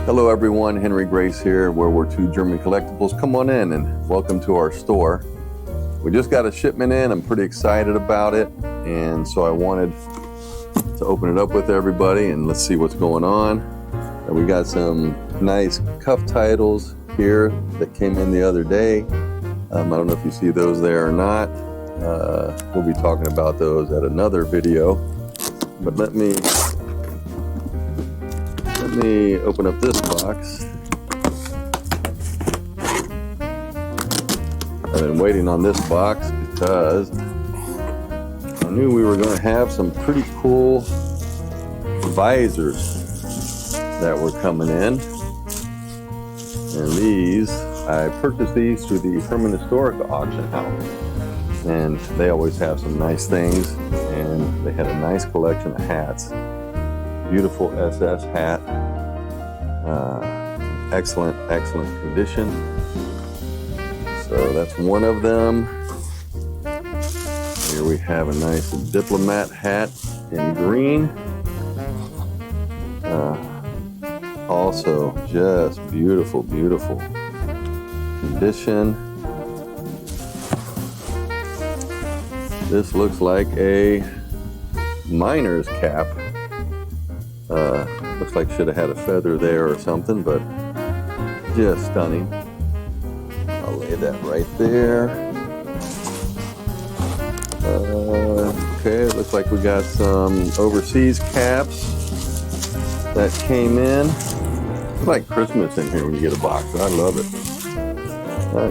Hello everyone, Henry Grace here, World War II German Collectibles. Come on in and welcome to our store. We just got a shipment in, I'm pretty excited about it, and so I wanted to open it up with everybody and let's see what's going on. And we got some nice cuff titles here that came in the other day. I don't know if you see those there or not. We'll be talking about those at another video, but let me open up this box. I've been waiting on this box because I knew we were going to have some pretty cool visors that were coming in. And these, I purchased these through the Hermann Historica auction house. And they always have some nice things. And they had a nice collection of hats. Beautiful SS hat. Excellent condition. So that's one of them. Here we have a nice diplomat hat in green. Also just beautiful condition. This looks like a miner's cap. Looks like should have had a feather there or something, but just stunning. I'll lay that right there. Okay, it looks like we got some overseas caps that came in. It's like Christmas in here when you get a box. I love it.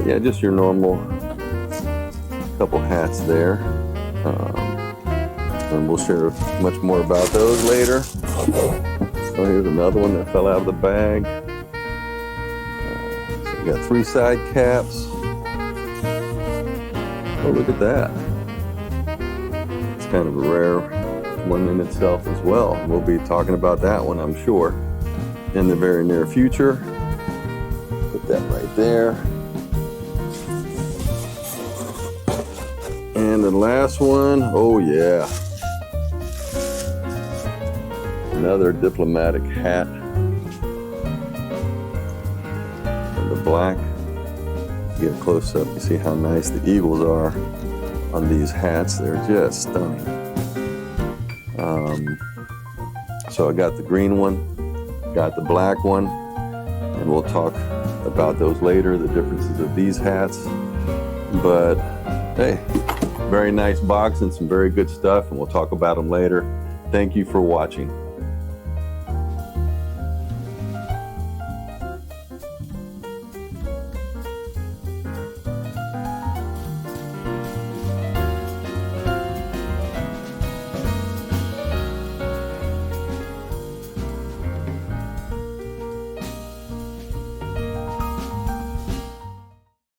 Yeah, just your normal couple hats there. And we'll share much more about those later. Oh, here's another one that fell out of the bag. So we got 3 side caps. Oh, look at that. It's kind of a rare one in itself as well. We'll be talking about that one, I'm sure, in the very near future. Put that right there. And the last one, oh yeah. Another diplomatic hat. And the black. Get a close up, you see how nice the eagles are on these hats. They're just stunning. So I got the green one, got the black one, and we'll talk about those later, the differences of these hats. But hey, very nice box and some very good stuff, and we'll talk about them later. Thank you for watching.